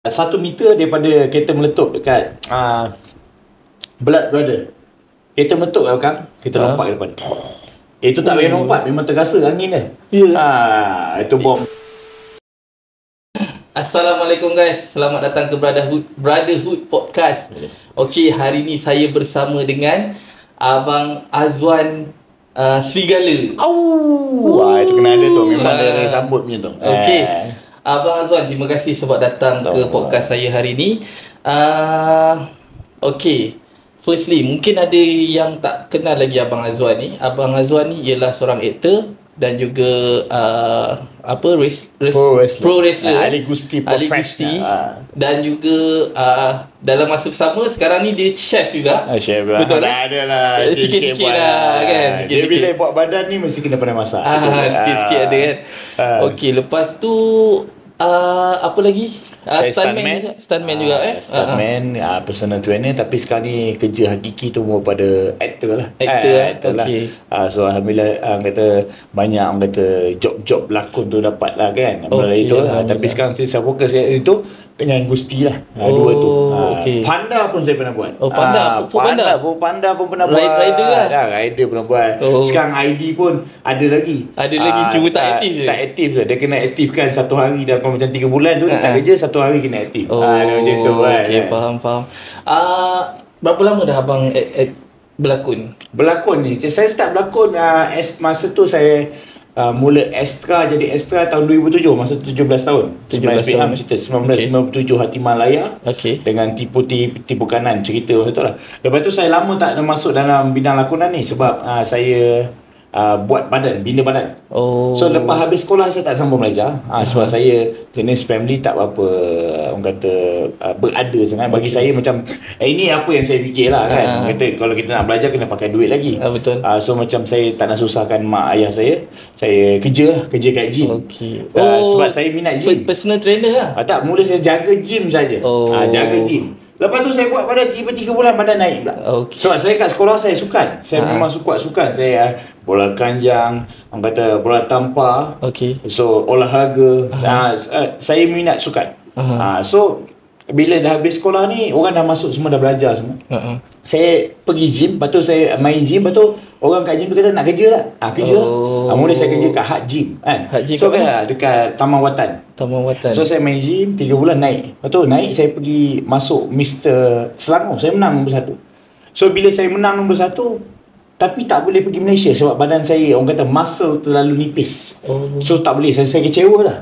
1 meter daripada kereta meletup dekat Blood Brother. Kereta meletup kan, kita lompat ke depan. Itu tak payah lompat, memang terasa angin dia. Itu bom. Assalamualaikum guys, selamat datang ke Brotherhood Podcast. Okey, hari ni saya bersama dengan Abang Azwan Serigala. Itu kena ada tu, memang ada sambut punya tu. Okey, Abang Azwan, terima kasih sebab datang ke podcast saya hari ni. Okey, firstly, mungkin ada yang tak kenal lagi Abang Azwan ni. Abang Azwan ni ialah seorang aktor dan juga pro wrestler, Ali Gusti professional. Dan juga dalam masa bersama sekarang ni dia chef juga. Chef betul lah. Ada lah. Sikit-sikit lah kan. Dia bila buat badan ni mesti kena pandai masak. Sikit-sikit ada kan. Okey, lepas tu apa lagi? Stuntman juga Stuntman, personal trainer, tapi sekarang ni kerja hakiki tu more pada actor lah. Actor okay. So alhamdulillah kata banyak kata job-job berlakon tu dapat lah kan. Melalui itu tapi sekarang saya fokus itu dengan Gusti lah. Dua tu. Panda pun saya pernah buat. Panda pun pernah buat. Rider lah. Rider pernah buat. Sekarang ID pun ada lagi. Cuma tak aktif je. Tak aktif lah. Dia kena aktifkan satu hari dah macam 3 bulan tu. Dia tak kerja, satu hari kena aktif. Macam tu kan. Okay, faham. Berapa lama dah abang berlakon? Berlakon ni, saya start berlakon masa tu saya mula jadi extra tahun 2007, masa 17 tahun. 17 tahun. Cerita 1997 Hatiman Layar. Dengan tipu kanan cerita macam tu lah. Lepas tu saya lama tak masuk dalam bidang lakonan ni sebab saya buat bina badan. So lepas habis sekolah saya tak sambung belajar. Sebab saya jenis family tak apa orang kata berada sangat. Bagi saya macam ini apa yang saya fikir lah kan. Kata kalau kita nak belajar kena pakai duit lagi. Betul. So macam saya tak nak susahkan mak ayah saya kerja kat gym. Sebab saya minat gym. Personal trainer lah. Tak, mula saya jaga gym saja. Jaga gym. Lepas tu saya buat badan 3 bulan badan naik pula. Sebab saya kat sekolah saya sukan. Saya memang sukan. Saya bola kanjang, orang kata bola tampar. So olahraga. Saya minat sukan. So bila dah habis sekolah ni, orang dah masuk semua, dah belajar semua. Saya pergi gym, lepas tu saya main gym, lepas tu orang kat gym tu kata nak kerja tak? Kerja lah. Mula saya kerja kat Hard Gym kan. So kan dekat Taman Watan. So saya main gym 3 bulan naik. Lepas tu naik saya pergi masuk Mr. Selangor. Saya menang nombor 1. So bila saya menang nombor 1, tapi tak boleh pergi Malaysia sebab badan saya orang kata muscle terlalu nipis. So tak boleh, saya kecewa lah.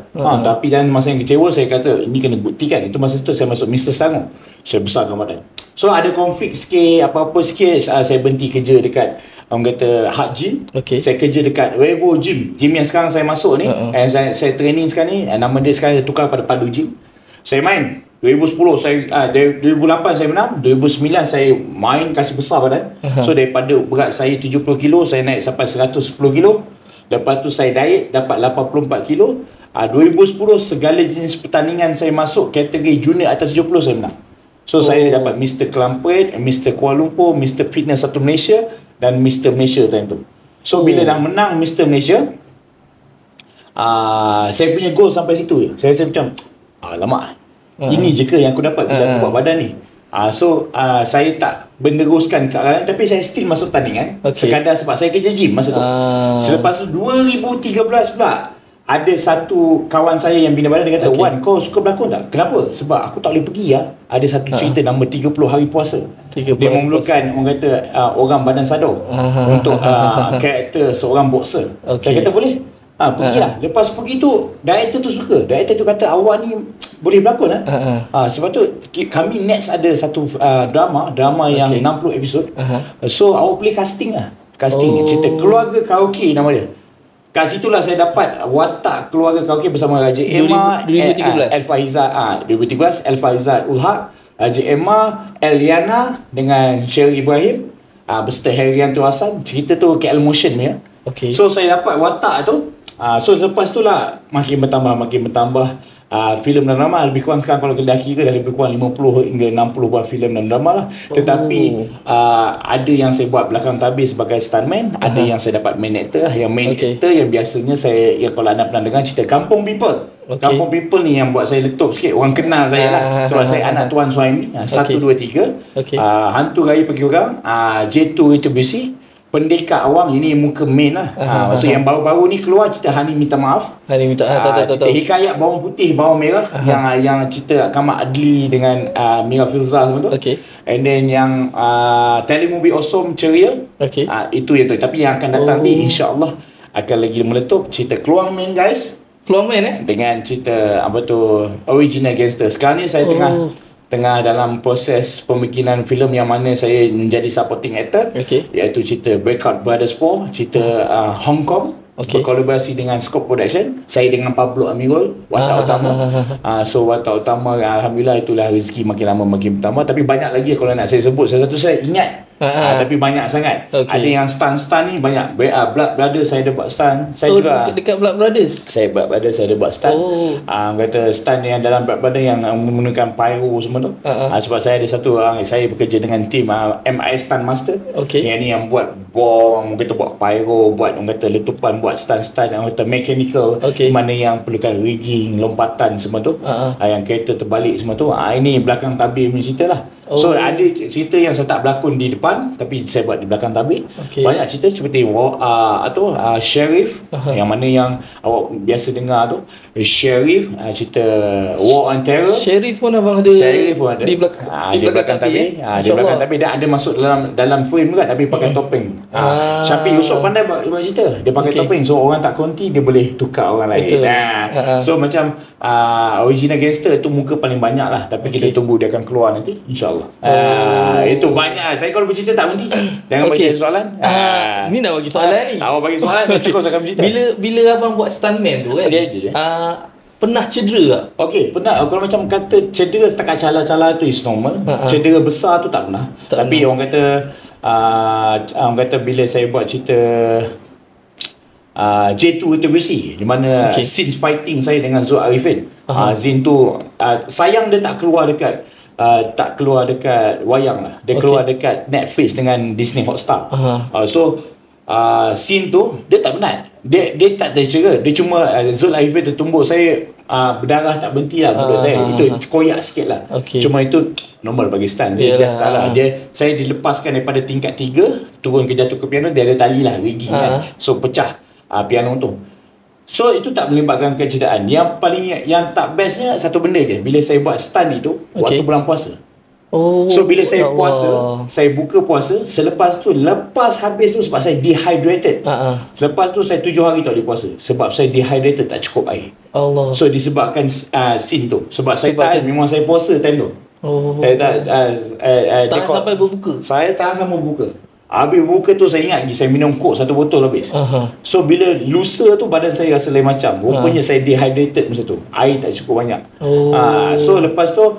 Tapi dan masa yang kecewa saya kata ini kena buktikan. Itu masa tu saya masuk Mr. Selangor. Saya besarkan badan. So ada konflik sikit, apa-apa sikit, saya berhenti kerja dekat orang kata Hard Gym. Saya kerja dekat Revo Gym yang sekarang saya masuk ni. Saya training sekarang ni, nama dia sekarang saya tukar pada Padu Gym. Saya main 2010 saya 2008 saya menang, 2009 saya main kasih besar badan. So daripada berat saya 70 kilo saya naik sampai 110 kilo. Lepas tu saya diet dapat 84 kilo. 2010 segala jenis pertandingan saya masuk kategori junior atas 70 saya menang. So saya dapat Mr. Kelampet, Mr. Kuala Lumpur, Mr. Fitness Satu Malaysia dan Mr. Malaysia time tu. So bila dah menang Mr. Malaysia, saya punya goal sampai situ je. Saya macam alamak, ini je ke yang aku dapat bila aku buat badan ni. So saya tak meneruskan ke arah, tapi saya still masuk tandingan sekadar sebab saya kerja gym masa tu. Selepas tu 2013 pula ada satu kawan saya yang bina badan, dia kata, Wan, kau suka berlakon tak? Kenapa? Sebab aku tak boleh pergi lah. Ada satu cerita nama 30 hari puasa. Dia memerlukan orang kata orang badan sadar untuk karakter seorang boxer. Saya kata boleh. Pergilah. Lepas pergi tu, director tu suka. Director tu kata awak ni boleh berlakon lah. Sebab tu kami next ada satu drama yang 60 episod. So awak boleh casting lah. Casting cerita Keluarga Karaoke nama dia. Kat situlah saya dapat watak Keluarga Karaoke bersama Raja Emma, 2013. Elfaiza 2013, Elfaiza Ulhaq, Raja Emma, Eliana dengan Sherry Ibrahim beserta Herianto Hassan. Cerita tu KL Motion punya. So saya dapat watak tu. So lepas tu lah makin bertambah filem dan drama. Lebih kurang sekarang kalau kita kira dah lebih kurang 50 hingga 60 buah filem dan drama lah. Tetapi ada yang saya buat belakang tabir sebagai stuntman, ada yang saya dapat main actor. Yang main actor yang biasanya saya, yang kalau anda pernah dengar cerita Kampung People. Kampung People ni yang buat saya letup sikit. Orang kenal saya lah. Sebab saya anak Tuan Suhaimi. 1, 2, 3. Hantu Raya Pergi Orang, J2 Retribusi, Pendekar Awang. Ini muka main lah. Maksud yang baru-baru ni keluar cerita Hani Minta Maaf. Cerita Hikayat Bawang Putih Bawang Merah, yang cerita Kamal Adli dengan Mira Filzah semua tu. And then yang Telemovie Awesome Ceria. Itu yang tu. Tapi yang akan datang ni insya-Allah akan lagi meletup cerita Keluang Main guys. Keluang Main dengan cerita Original Gangster. Sekarang ni saya tengah dalam proses pembikinan filem yang mana saya menjadi supporting actor, iaitu cerita Breakout Brothers 4, cerita Hong Kong, berkolaborasi dengan Scope Production. Saya dengan Pablo Amirul, watak utama. So watak utama, alhamdulillah, itulah rezeki makin lama makin bertambah. Tapi banyak lagi kalau nak saya sebut. Satu saya ingat, tapi banyak sangat. Ada yang stunt ni banyak. Blood Brothers saya ada buat stunt. Saya juga dekat Blood Brothers. Blood Brothers saya ada buat stunt. Kata stunt yang dalam Blood Brothers yang menggunakan pyro semua tu. Sebab saya ada satu orang, saya bekerja dengan tim MI Stunt Master. Yang ni yang buat bom, kata buat pyro, buat orang kata letupan, buat stunt-stunt yang kata mechanical, mana yang perlukan rigging, lompatan semua tu. Yang kereta terbalik semua tu. Ini belakang tabir punya cerita lah. So ada cerita yang saya tak berlakon di depan, tapi saya buat di belakang tabir. Banyak cerita seperti Sheriff, yang mana yang awak biasa dengar tu, Sheriff, cerita War on Terror. Sheriff pun abang ada. Sheriff pun ada di belakang tabir. Di belakang tabir dia ada masuk dalam frame juga, tapi pakai topeng. Syafiq Yusof pandai buat cerita. Dia pakai topeng, so orang tak konti dia boleh tukar orang lain. So macam Original Gangster tu muka paling banyak lah, tapi kita tunggu dia akan keluar nanti, insyaAllah. Itu banyak. Saya kalau bercerita tak berhenti. Jangan bagi soalan. Ni nak bagi soalan ni. Awak bagi soalan, saya terus akan bercerita. Bila abang buat stuntman tu kan, pernah cedera tak? Pernah. Kalau macam kata cedera setakat cala-cala tu is normal. Cedera besar tu tak pernah. Tapi orang kata bila saya buat cerita J2 Retribusi, di mana scene fighting saya dengan Zul Arifin, scene tu sayang dia tak keluar dekat wayang lah. Dia keluar dekat Netflix dengan Disney Hotstar. So scene tu dia tak penat. Dia tak tercera. Dia cuma Zul Arifin tertumbuk saya, berdarah tak berhenti lah mulut saya. Itu koyak sikit lah. Cuma itu normal bagi stunt. Dia just kalah. Saya dilepaskan daripada tingkat 3 turun ke jatuh ke piano. Dia ada tali lah, rigging kan. So pecah piano tu. So itu tak melibatkan kecederaan. Yang tak bestnya satu benda je. Bila saya buat stunt itu waktu bulan puasa. So bila saya puasa, saya buka puasa, lepas habis tu sebab saya dehydrated. Selepas tu saya 7 hari tak boleh puasa sebab saya dehydrated, tak cukup air. So disebabkan scene tu. Sebab saya tahan, memang saya puasa time tu. Saya tahan sampai berbuka. Saya tahan sampai berbuka. Habis buka tu saya ingat lagi, saya minum kok 1 botol habis. So bila lusa tu badan saya rasa lain macam. Rupanya saya dehydrated masa tu. Air tak cukup banyak. So lepas tu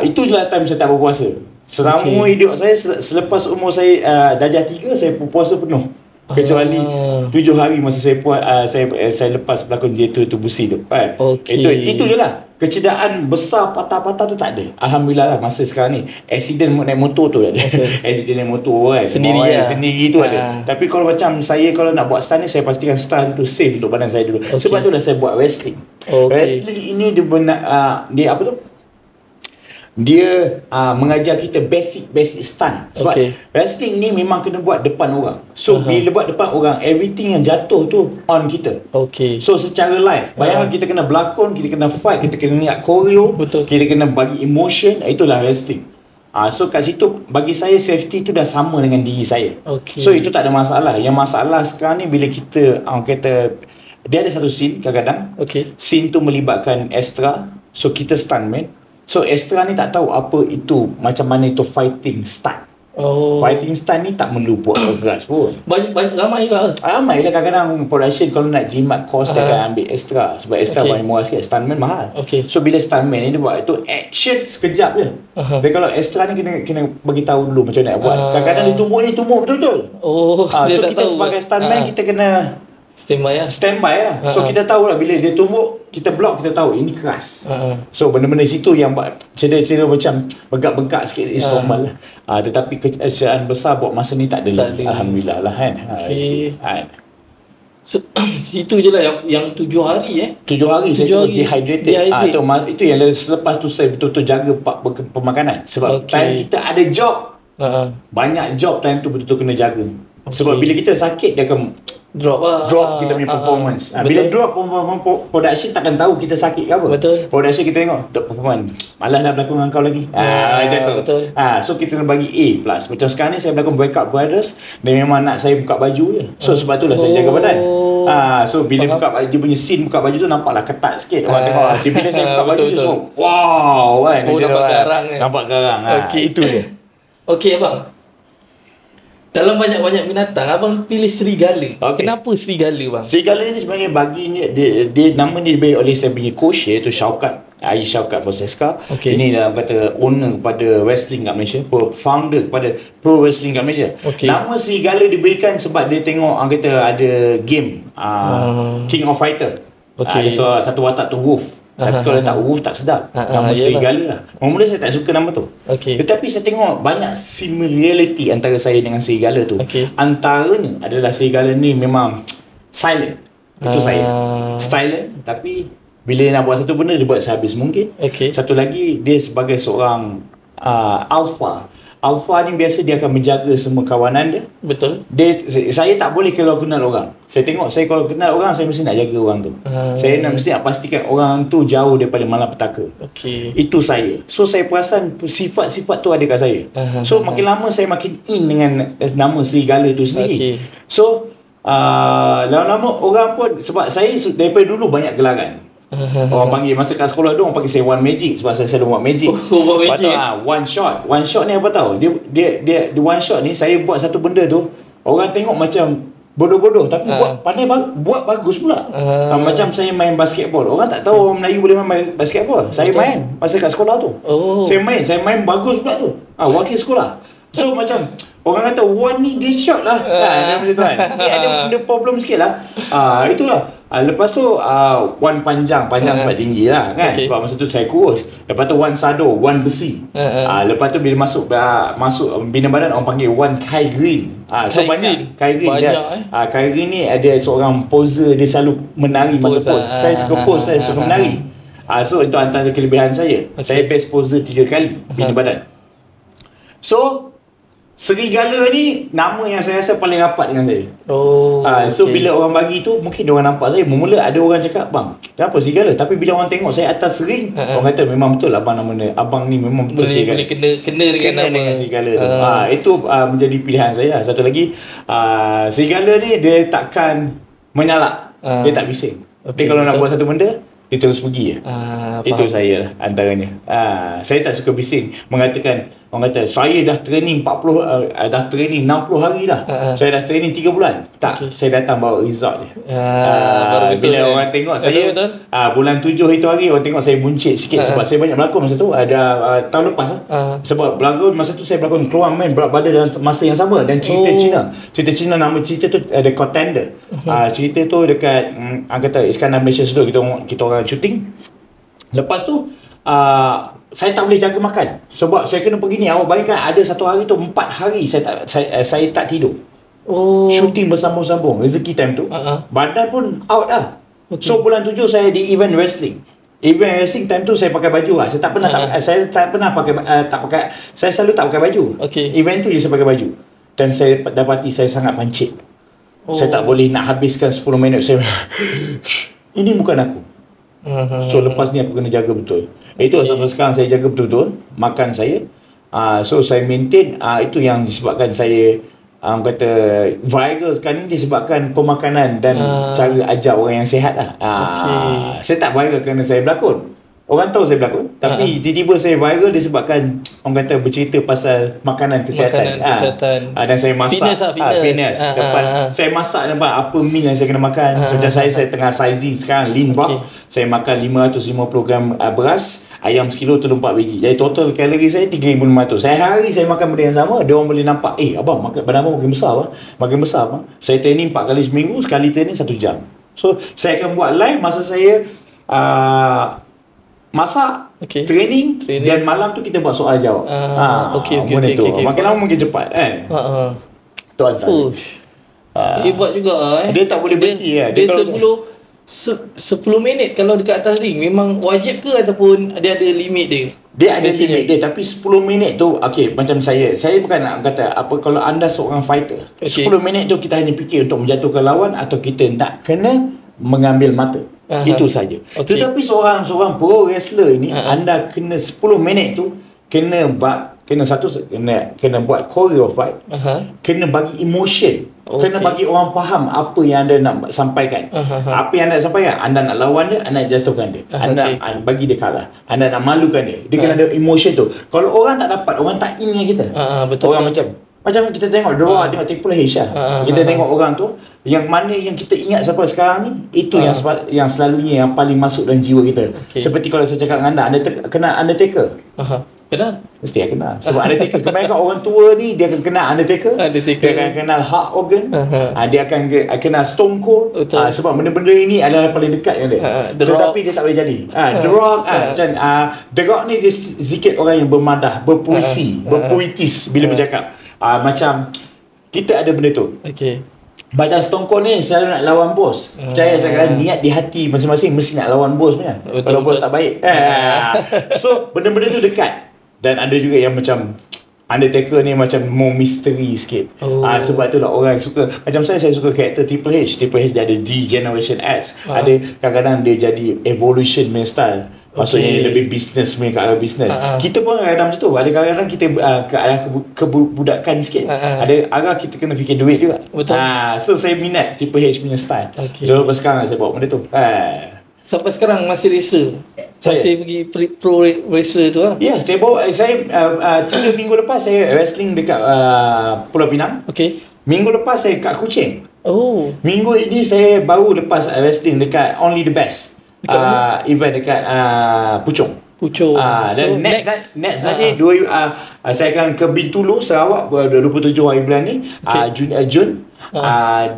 itu je lah time saya tak berpuasa. Selama hidup saya, selepas umur saya darjah 3, saya berpuasa penuh. Kecuali 7 hari masa saya lepas berlakon J2 Retribusi tu kan. Itu je lah. Kecederaan besar patah-patah tu tak ada. Alhamdulillah lah masa sekarang ni. Accident naik motor tu ada. Accident naik motor kan. Sendiri tu ada. Tapi kalau macam saya, kalau nak buat stunt ni, saya pastikan stunt tu safe untuk badan saya dulu. Sebab tu dah saya buat wrestling. Wrestling ini dia apa tu? Dia mengajar kita basic stunt. Sebab wrestling ni memang kena buat depan orang. So bila buat depan orang, everything yang jatuh tu on kita. So secara live, bayangkan kita kena berlakon, kita kena fight, kita kena ingat choreo, kita kena bagi emotion. Itulah wrestling. So kat situ bagi saya safety tu dah sama dengan diri saya. So itu tak ada masalah. Yang masalah sekarang ni bila kita kata dia ada satu scene kadang-kadang. Scene tu melibatkan extra. So kita stuntman. So extra ni tak tahu apa itu, macam mana itu fighting stunt. Fighting stunt ni tak perlu buat keras pun. Banyak ramai juga. Ramai lah kadang-kadang production kalau nak jimat cost dia akan ambil extra. Sebab extra paling murah sikit. Stuntman mahal. So bila stuntman ni dia buat itu action sekejap je. Tapi kalau extra ni kena bagi tahu dulu macam mana nak buat. Kadang-kadang dia tumbuk betul-betul. So kita sebagai stuntman kita kena standby lah. So kita tahu lah bila dia tumbuk, kita block, kita tahu ini keras. So benda-benda situ yang cedera-cedera macam bengkak-bengkak sikit is normal lah. Tetapi kecederaan besar buat masa ni tak ada lagi. Alhamdulillah lah kan. So, itu je lah yang 7 hari 7 hari saya terus dehydrated. Itu yang selepas tu saya betul-betul jaga pemakanan. Sebab time kita ada job. Banyak job time tu betul-betul kena jaga. Sebab bila kita sakit dia akan drop kita punya performance. Bila drop production takkan tahu kita sakit ke apa. Production kita tengok performance, malas nak berlakon dengan kau lagi. Macam tu. So kita kena bagi A+. Macam sekarang ni saya berlakon Wake Up Brothers, dia memang nak saya buka baju je. So sebab itulah saya jaga badan. So bila buka baju, dia punya scene buka baju tu nampaklah ketat sikit. Orang tengok bila saya buka baju tu semua wow kan. Nampak garang. Itu je. Okey abang. Dalam banyak-banyak binatang, abang pilih serigala. Kenapa serigala bang? Serigala ni sebenarnya bagi ni, dia nama ni diberi oleh saya punya coach, iaitu Syaukat Fonseca. Ini dalam kata owner kepada wrestling kat Malaysia, founder kepada pro wrestling kat Malaysia. Nama serigala diberikan sebab dia tengok kata ada game King of Fighter. Ada satu watak tu wolf. Tapi kalau tak wolf tak sedap. Nama serigala lah. Mula saya tak suka nama tu. Tetapi saya tengok banyak similarity antara saya dengan serigala tu. Antaranya adalah serigala ni memang silent. Itu saya. Silent tapi bila dia nak buat satu benda dia buat sehabis mungkin. Satu lagi dia sebagai seorang alpha. Alpha ni biasa dia akan menjaga semua kawanan dia. Betul. Saya tak boleh kalau kenal orang. Saya tengok saya kalau kenal orang saya mesti nak jaga orang tu. Saya mesti nak pastikan orang tu jauh daripada malapetaka. Itu saya. So saya perasan sifat-sifat tu ada kat saya. So makin lama saya makin in dengan nama serigala tu sendiri. So lama-lama orang pun, sebab saya daripada dulu banyak gelaran. Orang panggil masa kat sekolah tu orang panggil saya One Magic sebab saya selalu buat magic. One shot ni apa tahu? Dia one shot ni saya buat satu benda tu orang tengok macam bodoh-bodoh tapi buat bagus pula. Macam saya main basketball. Orang tak tahu orang Melayu boleh main basketball. Saya main masa kat sekolah tu. Saya main bagus pula tu. Wakil sekolah. So macam orang kata one ni dia shot lah. Macam tu kan. Ada problem sikit lah. Itulah. Lepas tu one panjang sebab tinggi lah kan. Sebab masa tu saya kurus. Lepas tu one sado, one besi. Lepas tu bila masuk bina badan orang panggil one Kai Green. So banyak Kai Green dia. Kai Green ni ada seorang poser, dia selalu menari masa pose. Saya suka pose, saya suka menari. So itu antara kelebihan saya. Saya best poser 3 kali bina badan. So serigala ni nama yang saya rasa paling rapat dengan saya. So bila orang bagi tu mungkin dia orang nampak saya. Mula ada orang cakap, "Bang, kenapa serigala?" Tapi bila orang tengok saya atas ring, orang kata memang betul abang nama ni. Abang ni memang betul serigala. Boleh kena dengan serigala tu. Itu menjadi pilihan saya. Satu lagi, serigala ni dia takkan menyalak. Dia tak bising. Dia kalau nak buat satu benda, dia terus pergi je. Itu saya lah antaranya. Saya tak suka bising. Orang kata saya dah training 60 hari dah. Saya dah training 3 bulan. Tak, saya datang bawa result dia. Bila orang tengok saya bulan 7 itu hari orang tengok saya buncit sikit sebab saya banyak berlakon masa tu. Ada tahun lepas sebab berlakon masa tu saya berlakon keluar main berat badan dalam masa yang sama dan cerita Cina nama cerita tu ada Contender. Cerita tu dekat kata Iskandar Malaysia Studio kita orang shooting. Lepas tu saya tak boleh jaga makan sebab saya kena pergi ni. Awak bayangkan ada satu hari tu 4 hari saya tak tidur. Shooting bersambung-sambung. Rezeki time tu badan pun out dah. So bulan 7 saya di event wrestling. Event wrestling time tu saya pakai baju lah. Saya tak pernah saya selalu tak pakai baju. Event tu je saya pakai baju. Dan saya dapati saya sangat pancit. Saya tak boleh nak habiskan 10 minit saya ini bukan aku. So lepas ni aku kena jaga betul. Itu sampai sekarang saya jaga betul-betul makan saya. So saya maintain. Itu yang disebabkan saya kata viral sekarang ni disebabkan pemakanan dan cara ajar orang yang sihat lah. Saya tak viral kerana saya berlakon. Orang tahu saya berlakon, tapi tiba-tiba saya viral disebabkan orang kata bercerita pasal makanan kesihatan. Dan saya masak fitness. Saya masak nampak apa meal yang saya kena makan. Macam saya tengah sizing sekarang lean bulk. Saya makan 550 gram beras, ayam sekilo tu 4 biji. Jadi total kalori saya 3,500. Sehari saya makan benda yang sama. Dia orang boleh nampak, abang makan badan abang makin besar bang. Makin besar bang. Saya training 4 kali seminggu, sekali training 1 jam. So saya akan buat live masa saya masak, training, dan malam tu kita buat soal jawab. Okay. Makin lama makin cepat kan. Tuan Hebat juga Dia tak boleh berhenti Dia 10 minit kalau dekat atas ring memang wajib ke ataupun dia ada limit dia? Dia ada limit dia, tapi 10 minit tu macam saya bukan nak kata apa, kalau anda seorang fighter, 10 minit tu kita hanya fikir untuk menjatuhkan lawan atau kita nak kena mengambil mata. Itu saja. Tetapi seorang pro wrestler ini anda kena 10 minit tu kena buat choreo fight, kena bagi emotion, kena bagi orang faham apa yang anda nak sampaikan. Apa yang anda nak sampaikan, anda nak lawan dia, anda nak jatuhkan dia, anda bagi dia kalah, anda nak malukan dia, dia kena ada emotion tu. Kalau orang tak dapat, orang tak in dengan kita. Orang macam kita tengok Dora, tengok Triple H lah. Kita tengok orang tu, yang mana yang kita ingat sampai sekarang ni, itu yang selalunya yang paling masuk dalam jiwa kita. Seperti kalau saya cakap dengan anda kenal Undertaker. Kenal? Mesti akan kenal. Sebab Undertaker, kebanyakan orang tua ni dia akan kenal Undertaker. Dia akan kenal Hulk Hogan. Dia akan kenal Stone Cold. Sebab benda-benda ini adalah paling dekat dengan dia. Tetapi dia tak boleh jadi. The Rock, The Rock ni dia sikit orang yang bermadah, berpuisi, berpuitis bila bercakap. Macam kita ada benda tu. Macam Stone Cold ni selalu nak lawan bos. Percaya saya kata niat di hati masing-masing mesti nak lawan bos punya. Kalau bos tak baik. So benda-benda tu dekat. Dan ada juga yang macam Undertaker ni macam more mystery sikit. Sebab tu lah orang suka. Macam saya suka karakter Triple H. Triple H dia ada D Generation X. Ada kadang-kadang dia jadi evolution punya style. Maksudnya dia lebih business punya ke arah business. Kita pun kadang-kadang macam tu. Ada kadang-kadang kita ke arah kebudakan sikit. Ada arah kita kena fikir duit juga. So saya minat Triple H punya style. Jadi sekarang saya bawa benda tu. Sampai sekarang masih wrestler? Masih pergi pro wrestler tu lah? Ya, saya 3 minggu lepas saya wrestling dekat Pulau Pinang. Minggu lepas saya kat Kuching. Minggu ini saya baru lepas wrestling dekat Only the Best. Event dekat Puchong. Dan next nanti saya akan ke Bintulu, Sarawak 27 hari bulan ni. Jun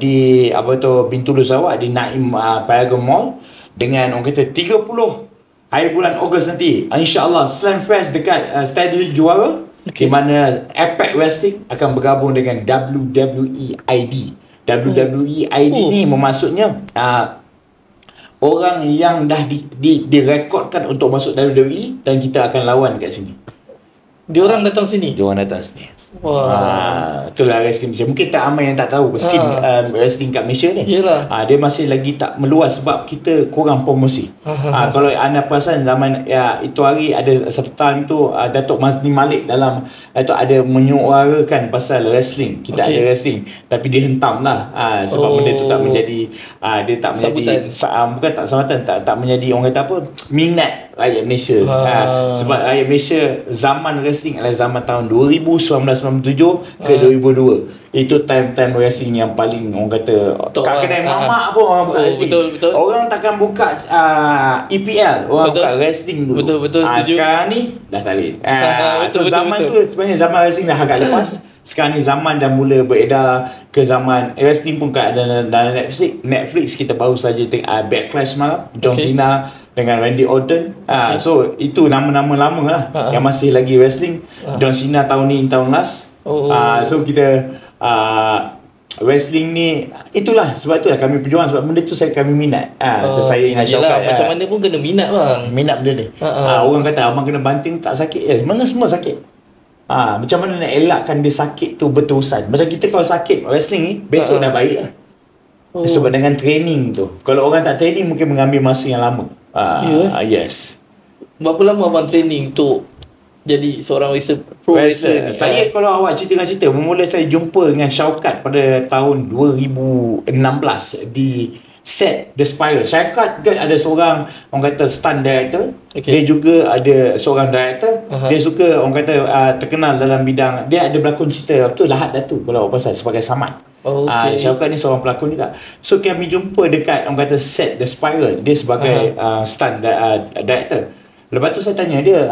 di Bintulu, Sarawak, di Naim Paragon Mall. Dengan orang kata 30 hari bulan Ogos nanti, InsyaAllah Slamfest dekat Stadium Juara, di mana Apex Wrestling akan bergabung dengan WWE ID. WWE ID ni bermaksudnya orang yang dah direkodkan untuk masuk WWE, dan kita akan lawan kat sini. Diorang datang sini? Diorang datang sini. Itulah wrestling Malaysia. Mungkin tak ramai yang tak tahu scene wrestling kat Malaysia ni. Dia masih lagi tak meluas sebab kita kurang promosi. Kalau anda perasan zaman itu hari ada satu time tu Datuk Mazli Malik dalam itu ada menyuarakan pasal wrestling. Kita ada wrestling tapi dihentam lah. Sebab benda tu tak menjadi dia tak menjadi bukan tak sambutan, tak menjadi orang kata apa, minat rakyat Malaysia. Sebab rakyat Malaysia zaman wrestling adalah zaman tahun 1997 ke 2002. Itu time wrestling yang paling orang kata tak kena mamak pun orang buka wrestling. Betul. Orang takkan buka EPL, orang buka wrestling dulu. Betul setuju. Sekarang ni dah tak boleh. So zaman tu sebenarnya zaman wrestling dah agak lepas. Sekarang ni zaman dah mula beredar ke zaman wrestling pun kat dalam Netflix. Kita baru saja tengok Backlash malam, John Cena dengan Randy Orton. So itu nama-nama lama lah yang masih lagi wrestling. John Cena tahun ni, tahun last. So kita wrestling ni itulah, sebab itulah kami berjuang, sebab benda tu kami minat. Saya ingat Syaukat macam mana pun kena minat bang. Minat benda ni. Orang kata abang kena banting tak sakit. Mana semua sakit. Macam mana nak elakkan dia sakit tu berterusan. Macam kita kalau sakit wrestling ni, besok dah baik lah. Sebab dengan training tu. Kalau orang tak training mungkin mengambil masa yang lama. Yes. Berapa lama abang training untuk jadi seorang pro wrestler? Saya kalau awak cerita, bermula saya jumpa dengan Syaukat pada tahun 2016 di set The Spiral. Syaukat kan ada seorang orang kata stunt director. Dia juga ada seorang director. Dia suka orang kata terkenal dalam bidang, dia ada berlakon cerita betul Lahad Datu kalau awak pasal sebagai Samad. Syaukat ni seorang pelakon juga. So kami jumpa dekat orang kata set The Spiral. Dia sebagai stunt director. Lepas tu saya tanya dia,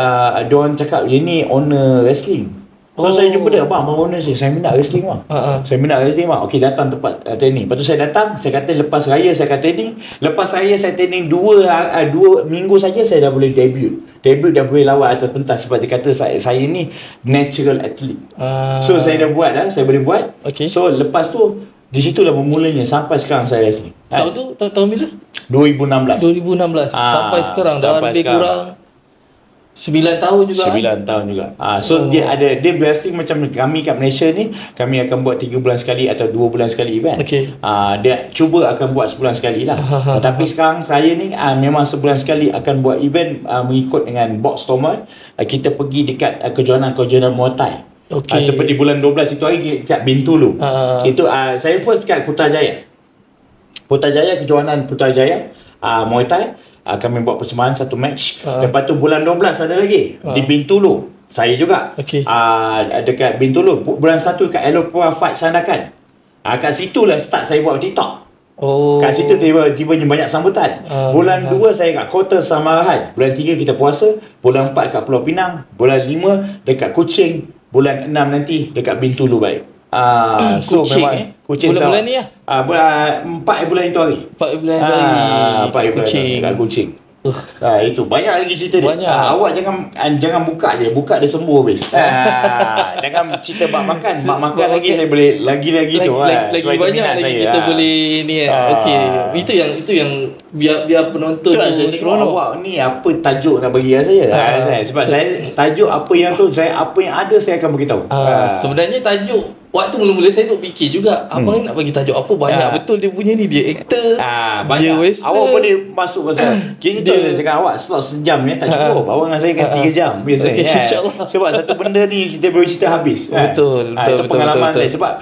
diorang cakap dia ni owner wrestling. So saya jumpa dia, abang mana sih? Saya minat wrestling bang. Saya minat wrestling bang. Okey, datang tempat training. Lepas tu saya datang, saya kata lepas raya saya akan training. Lepas raya saya training 2 minggu saja saya dah boleh debut. Dah boleh lawan atas pentas sebab dia kata saya ni natural athlete. So saya dah buat dah, saya boleh buat. So lepas tu di situlah bermulanya sampai sekarang saya wrestling. Tahun tu tahun bila? 2016. Sampai sekarang dah lebih kurang 9 tahun juga. 9 tahun juga. So dia wrestling macam kami kat Malaysia ni, kami akan buat 3 bulan sekali atau 2 bulan sekali event. Dia cuba akan buat sebulan sekali lah. Tapi sekarang saya ni memang sebulan sekali akan buat event mengikut dengan box Stormer. Kita pergi dekat kejohanan Muay Thai. Seperti bulan 12 itu hari kat Bintulu. Itu saya first kat Putrajaya. Kejohanan Putrajaya Muay Thai. Kami buat persembahan satu match. Lepas tu bulan 12 ada lagi di Bintulu. Saya juga dekat Bintulu. Bulan 1 kat Elopura Fight Sandakan. Kat situ lah start saya buat TikTok. Kat situ tiba-tiba banyak sambutan. Bulan 2 saya kat Kota Samarahan. Bulan 3 kita puasa. Bulan 4 kat Pulau Pinang. Bulan 5 dekat Kuching. Bulan 6 nanti dekat Bintulu balik. So Kuching, memang Kuching bulan ni lah. Bulan 4 bulan itu hari. 4 bulan itu hari. 4 bulan kat Kuching. Itu banyak lagi cerita dia. Awak jangan buka je, buka dia sembuh habis. Jangan cerita bab makan lagi saya boleh lagi tu lagi banyak lagi kita boleh ni. Okey, itu yang biar penonton tu seronok. Awak ni apa tajuk nak bagi saya? Sebab saya tajuk apa yang ada saya akan beritahu. Sebenarnya tajuk waktu mula-mula saya duk fikir juga abang nak bagi tajuk apa, banyak betul dia punya ni, dia aktor, banyak. Awak boleh masuk pasal kita cakap awak slot sejam ni tak cukup. Awak dengan saya kan 3 jam biasanya. Sebab satu benda ni kita boleh cerita habis. Betul. Itu pengalaman saya. Sebab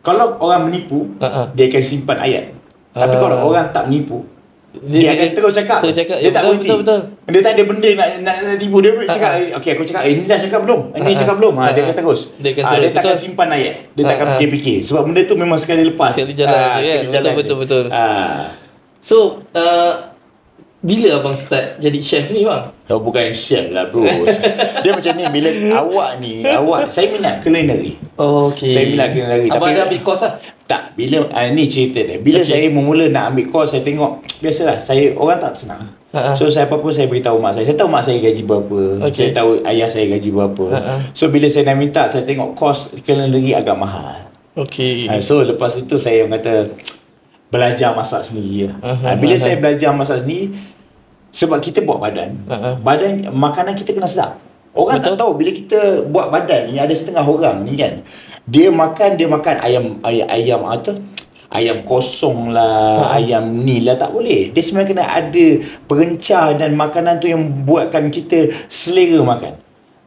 kalau orang menipu dia akan simpan ayat. Tapi kalau orang tak menipu dia akan terus cakap. Dia tak berhenti. Betul. Dia tak ada benda nak tipu. Dia cakap, okey aku cakap, ini dah cakap belum? Ini cakap belum? Dia akan terus. Dia takkan simpan ayat. Dia takkan fikir-fikir. Sebab benda tu memang sekali lepas. Sekali jalan. Betul. So, bila abang start jadi chef ni bang? Bukan chef lah bro. Dia macam ni, bila saya minat culinary. Okey. Saya minat culinary. Abang ada ambil course lah? Tak, bila ni cerita dia. Bila saya memula nak ambil course, saya tengok biasalah, orang tak senang. So saya apa-apa saya beritahu mak saya. Saya tahu mak saya gaji berapa. Saya tahu ayah saya gaji berapa. So bila saya nak minta, saya tengok course culinary agak mahal. So lepas itu saya kata belajar masak sendiri lah. Bila saya belajar masak sendiri, sebab kita buat badan, makanan kita kena sedap. Orang tak tahu bila kita buat badan ni, ada setengah orang ni kan, dia makan ayam atau ayam kosong lah, ayam ni lah, tak boleh. Dia sebenarnya kena ada perencah dan makanan tu yang buatkan kita selera makan.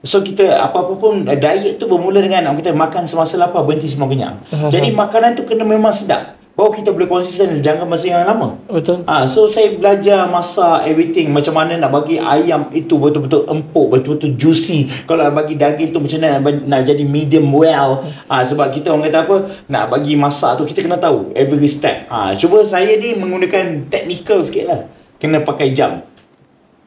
So kita apa-apa pun diet tu bermula dengan kita makan semasa lapar, berhenti semua kenyang. Jadi makanan tu kena memang sedap, baru kita boleh konsisten jangka masa yang lama. Betul. So saya belajar masak everything, macam mana nak bagi ayam itu betul-betul empuk, betul-betul juicy. Kalau nak bagi daging tu macam mana nak jadi medium well. Sebab kita orang kata apa, nak bagi masak tu kita kena tahu every step. Cuba saya ni menggunakan technical sikit lah. Kena pakai jam.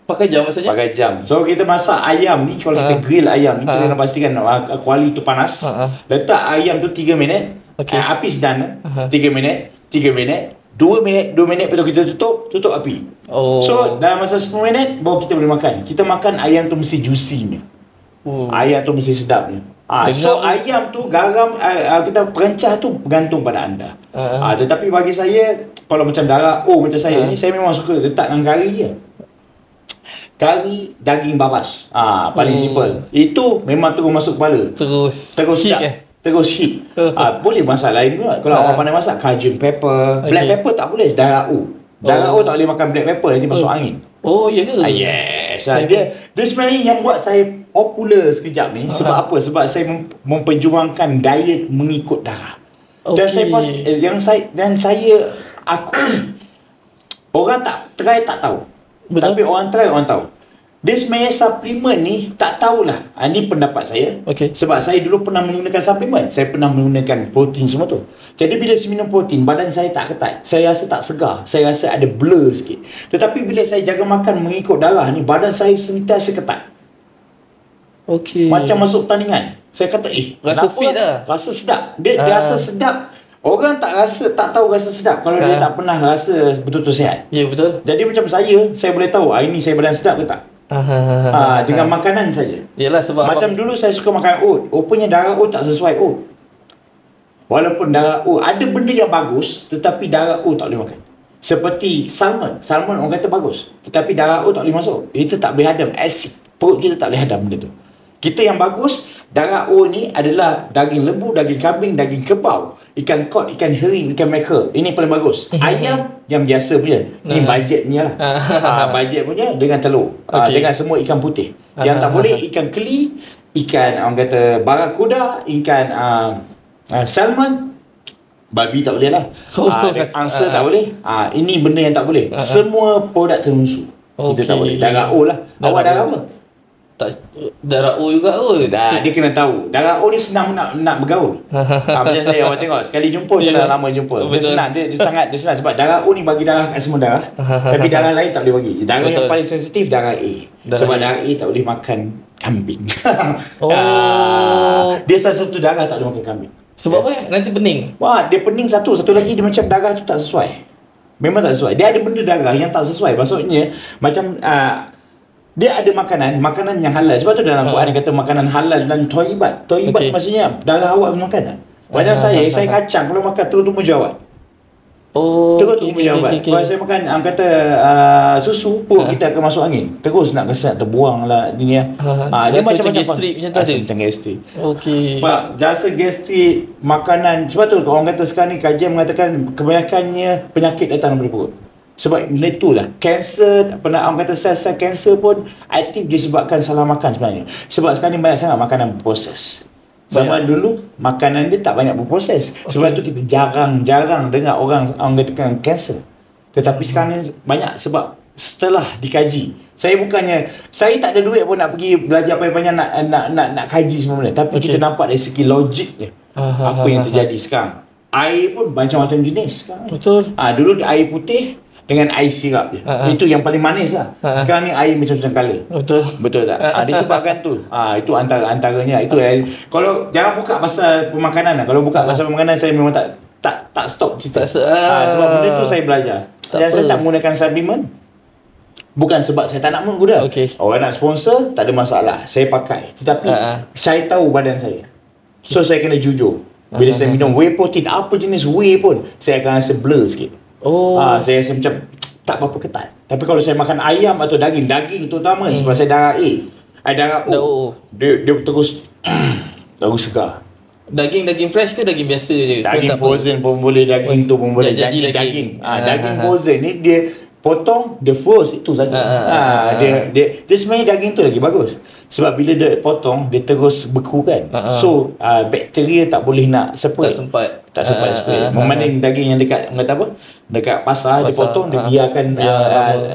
Pakai jam maksudnya? Pakai jam. So kita masak ayam ni, kalau kita grill ayam ni, kita kena pastikan kuali tu panas. Letak ayam tu 3 minit. Api sedang 3 minit, 2 minit, 2 minit, lepas tu kita tutup api. So dalam masa 10 minit baru kita boleh makan. Kita makan ayam tu mesti juicy ni. Ayam tu mesti sedap ni. So ayam tu garam, kita perencah tu bergantung pada anda. Tetapi bagi saya, kalau macam darah macam saya ni, saya memang suka letak dengan kari je. Kari daging babas. Paling simple. Itu memang terus masuk kepala. Terus sedap. Terus hit. Boleh masak lain pula. Kalau orang pandai masak, cajun pepper. Black pepper tak boleh, darah tak boleh makan black pepper, nanti masuk angin. Ya ke? Yes. Dia sebenarnya yang buat saya popular sekejap ni. Sebab apa? Sebab saya memperjuangkan diet mengikut darah. Dan saya pasti orang tak try tak tahu. Betul. Tapi orang try, orang tahu. Dia sebenarnya suplemen ni tak tahulah. Ini pendapat saya. Sebab saya dulu pernah menggunakan suplemen. Saya pernah menggunakan protein semua tu. Jadi bila saya minum protein, badan saya tak ketat. Saya rasa tak segar. Saya rasa ada blur sikit. Tetapi bila saya jaga makan mengikut darah ni, badan saya sentiasa ketat. Okey. Macam masuk pertandingan. Saya kata rasa kenapa? fit lah. Rasa sedap. Dia rasa sedap. Orang tak tahu rasa sedap kalau dia tak pernah rasa betul-betul sihat. Ya, betul. Jadi macam saya boleh tahu hari ni saya badan sedap ke tak. Dengan makanan saja. Yalah, sebab macam dulu saya suka makan oat. Rupanya darah oat tak sesuai oat. Walaupun darah oat ada benda yang bagus, tetapi darah oat tak boleh makan. Seperti salmon orang kata bagus, tetapi darah oat tak boleh masuk. Kita tak boleh hadam, asid perut kita tak boleh hadam benda tu. Kita yang bagus, darah oat ni adalah daging lembu, daging kambing, daging kebau, ikan kod, ikan herring, ikan mackerel. Ini paling bagus. Ayam yang biasa punya. Ni budget punya lah. Budget punya dengan telur. Dengan semua ikan putih. Yang tak boleh ikan keli, ikan orang kata barakuda, ikan salmon, babi tak boleh lah. Angsa tak boleh. Ini benda yang tak boleh. Semua produk termusu. Kita tak boleh. Darah O lah. Awak darah apa? Darah O juga kot. Dia kena tahu. Darah O ni senang nak bergaul. Macam saya, awak tengok sekali jumpa je dah lama jumpa. Dia senang. Dia senang sebab darah O ni bagi darah kat semua darah. Tapi darah lain tak boleh bagi. Darah yang paling sensitif darah A. Sebab darah A tak boleh makan kambing. Dia salah satu darah tak boleh makan kambing. Sebab apa? Nanti pening. Dia pening satu lagi dia macam darah tu tak sesuai. Memang tak sesuai. Dia ada benda darah yang tak sesuai. Maksudnya macam dia ada makanan yang halal. Sebab tu dalam Quran dia kata makanan halal dan thayyibat. Thayyibat maksudnya darah awak makan tak? Macam saya kacang kalau makan terus tu menjawab. Terus tu menjawab. Kalau saya makan kata susu pun kita akan masuk angin. Terus nak kesat terbuang lah dunia. Dia macam gastrik macam tu ada. Macam gastrik. Okey. Sebab jasa gastrik makanan, sebab tu orang kata sekarang ni kajian mengatakan kebanyakannya penyakit datang daripada perut. Sebab benda itulah kanser, orang kata sel-sel kanser pun aktif disebabkan salah makan sebenarnya. Sebab sekarang ni banyak sangat makanan berproses. Zaman dulu makanan dia tak banyak berproses. Sebab tu kita jarang dengar orang katakan kanser. Tetapi sekarang ni banyak sebab setelah dikaji. Saya tak ada duit pun nak pergi belajar banyak nak kaji semua benda. Tapi kita nampak dari segi logiknya apa yang terjadi sekarang. Air pun macam-macam jenis sekarang. Betul. Dulu air putih dengan air sirap je. Itu yang paling manis lah. Sekarang ni air macam-macam color. Betul tak? Disebabkan tu. Itu antaranya. Itu kalau jangan buka pasal pemakanan lah. Kalau buka pasal pemakanan saya memang tak stop cerita. Sebab benda tu saya belajar. Dan saya tak menggunakan supplement. Bukan sebab saya tak nak menggunakan. Orang nak sponsor tak ada masalah. Saya pakai. Tetapi saya tahu badan saya. So saya kena jujur. Bila saya minum whey protein, apa jenis whey pun, saya akan rasa blur sikit. Saya rasa macam tak berapa ketat. Tapi kalau saya makan ayam atau daging terutama sebab saya darah A, darah O, dia terus segar. Daging fresh ke daging biasa je? Daging frozen pun boleh, daging tu pun boleh. Jadi daging. Daging frozen ni dia potong, dia froze itu saja. Dia sebenarnya daging tu lagi bagus. Sebab bila dia potong, dia terus beku kan. So bakteria tak boleh nak spread. Tak sempat spread. Membanding daging yang dekat dekat pasar dia potong, dia biarkan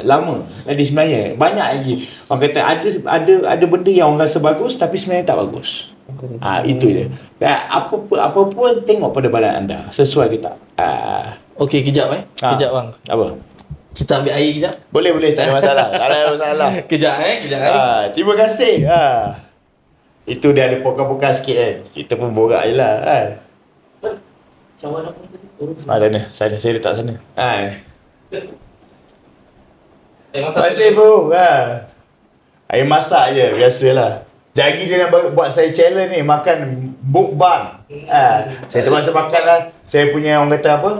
lama. Jadi sebenarnya banyak lagi orang kata ada benda yang orang rasa bagus tapi sebenarnya tak bagus. Itu dia. Apa pun tengok pada badan anda sesuai ke tak. Okey, kejap kejap bang. Apa? Kita ambil air kejap. Boleh, tak ada masalah. Tak ada masalah. Kejap. Terima kasih. Itu dia ada poka-poka sikit kan. Kita pun borak je lah kan. Cawan apa tadi? Saya letak sana. Terima kasih bro. Air masak je, biasalah. Jadi dia nak buat saya challenge ni, makan mukbang. Saya terpaksa makan lah. Saya punya orang kata apa?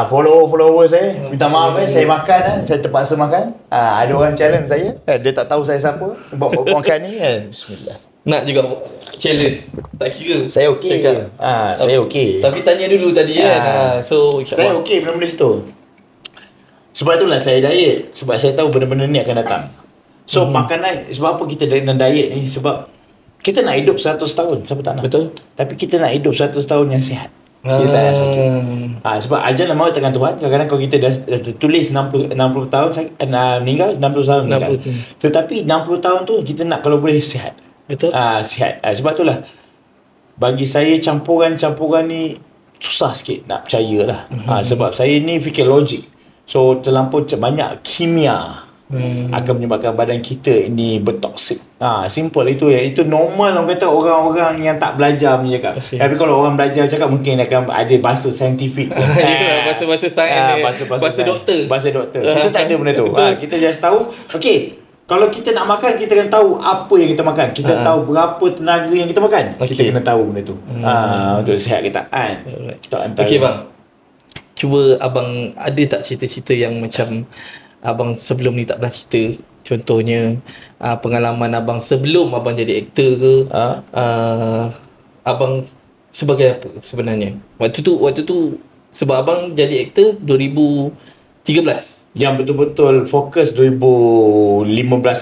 Follower saya minta maaf saya makan saya terpaksa makan. Ada orang challenge saya dia tak tahu saya siapa buat makan ni bismillah. Nak juga challenge tak kira saya okey. Saya okey. Tapi tanya dulu tadi kan. So saya okey benda-benda situ. Sebab itulah saya diet, sebab saya tahu benda-benda ni akan datang. So makanan, sebab apa kita dalam diet ni, sebab kita nak hidup 100 tahun, siapa tak nak? Betul. Tapi kita nak hidup 100 tahun yang sihat. Kita tak nak sakit. Sebab ajal dan maut tangan Tuhan. Kadang-kadang kalau kita dah tulis 60 tahun meninggal, 60 tahun meninggal. Tetapi 60 tahun tu kita nak kalau boleh sihat. Betul. Sihat. Sebab itulah bagi saya campuran ni susah sikit nak percaya lah. Sebab saya ni fikir logik. So terlampau banyak kimia akan menyebabkan badan kita ini bertoksik. Simple itu ya. Itu normal orang kata orang-orang yang tak belajar punya cakap. Tapi kalau orang belajar cakap mungkin akan ada bahasa saintifik. Bahasa sains, bahasa doktor. Bahasa doktor. Kita tak ada benda tu. Kita just tahu, okey, kalau kita nak makan, kita kena tahu apa yang kita makan. Kita tahu berapa tenaga yang kita makan. Kita kena tahu benda tu. Untuk sihat kita. Okey bang. Cuba abang ada tak cerita-cerita yang macam abang sebelum ni tak pernah cerita? Contohnya pengalaman abang sebelum abang jadi aktor ke? Abang sebagai apa sebenarnya? Waktu tu sebab abang jadi aktor 2013. Yang betul-betul fokus 2015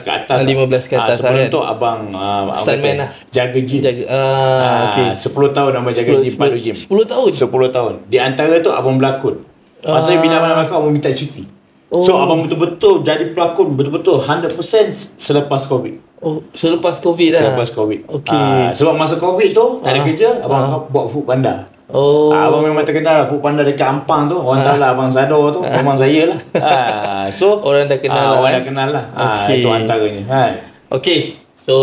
ke atas. 15 ke atas. Sebelum tu abang stuntman lah. Jaga gym. Okay. 10 tahun abang jaga gym, padu gym. 10 tahun? 10 tahun. Di antara tu abang berlakon. Maksudnya bila abang berlakon, abang minta cuti. So abang betul-betul jadi pelakon betul-betul 100% selepas COVID. Selepas COVID dah. Selepas COVID. Okey. Sebab masa COVID tu tak ada kerja, abang buat Food Panda. Abang memang terkenal lah Food Panda dekat Ampang tu. Orang tahu lah abang Sador tu memang saya lah. So orang dah kenal orang dah kenal lah. Itu antaranya. Okey. So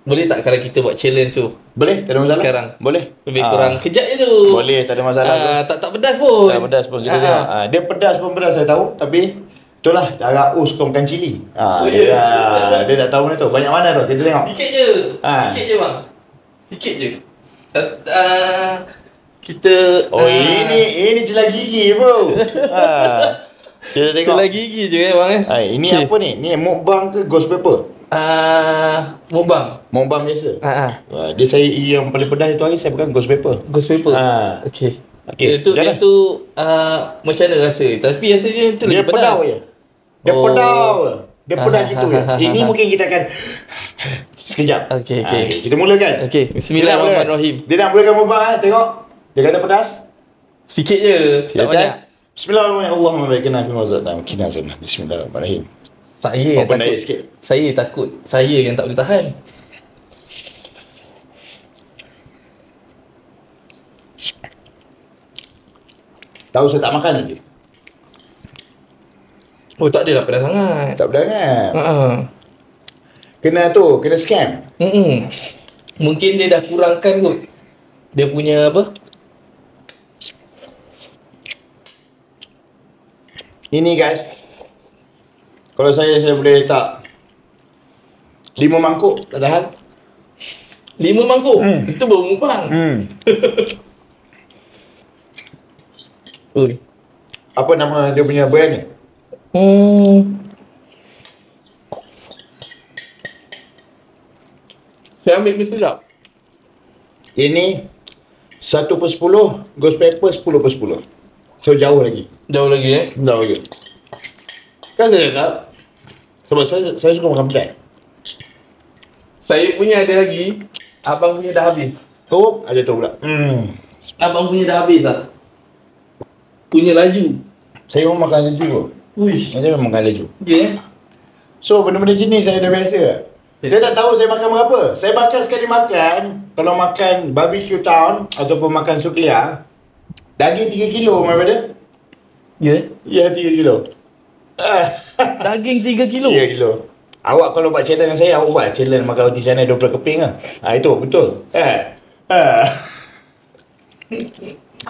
boleh tak kalau kita buat challenge tu? Boleh, tak ada masalah. Sekarang boleh. Lebih kurang kejap je tu. Boleh, tak ada masalah. Tak pedas pun. Tak pedas pun kita tengok. Dia pedas pun pedas saya tahu, tapi itulah darah suka makan cili. Dia tak tahu benda tu. Banyak mana tu? Kita tengok. Sikit je. Sikit je bang. Sikit je. Kita ini celah gigi bro. Kita tengok. Celah gigi je bang ini apa ni? Ni mukbang ke ghost pepper? Mukbang biasa. Dia saya yang paling pedas itu hari saya makan ghost pepper. Ghost pepper. Okey. Itu macam mana rasa? Tapi rasanya itu lagi pedas. Dia pedas gitu ya. Ini mungkin kita akan sekejap. Okey. Kita mulakan. Okey. Bismillahirrahmanirrahim. Dia nak mulakan mukbang tengok. Dia kata pedas. Sikit je, tak banyak. Bismillahirrahmanirrahim. Allahumma barik lana fi ma razaqtana. Bismillahirrahmanirrahim. Saya yang takut. Saya takut. Saya yang tak boleh tahan. Tahu saya tak makan lagi. Tak adalah pedas sangat. Tak pedas kan? Kena scam. Mungkin dia dah kurangkan kot. Dia punya apa? Ini guys. Kalau saya boleh letak 5 mangkuk, tak ada hal. 5 mangkuk? Itu baru mukbang. Apa nama dia punya brand ni? Saya ambil mie sedap. Ini 1/10, ghost pepper 10/10. So jauh lagi. Jauh lagi Jauh lagi. Kan saya cakap, sebab saya suka makan pedas. Saya punya ada lagi. Abang punya dah habis. Ada tu pula. Abang punya dah habis tak? Punya laju. Saya memang makan laju kot. Saya memang makan laju. So benda-benda jenis saya dah biasa. Dia tak tahu saya makan berapa. Saya makan sekali makan, kalau makan barbecue town ataupun makan suklia, daging 3 kilo my brother. Ya 3 kilo. Daging 3 kilo? 3 kilo. Awak kalau buat challenge dengan saya, awak buat challenge makan roti canai 20 keping lah. Itu betul.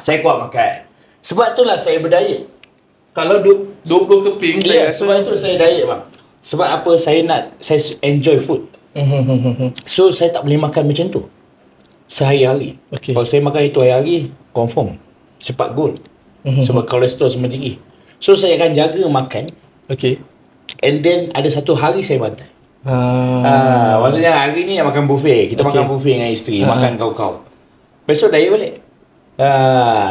Saya kuat makan. Sebab itulah saya berdiet. Kalau 20 keping sebab itu saya diet bang. Sebab apa saya enjoy food. So saya tak boleh makan macam tu sehari-hari. Kalau saya makan itu hari-hari, confirm sepak gol. Sebab kolesterol semua tinggi. So saya akan jaga makan. And then ada satu hari saya bantai. Maksudnya hari ni nak makan buffet. Kita makan buffet dengan isteri, makan kau-kau. Besok diet balik.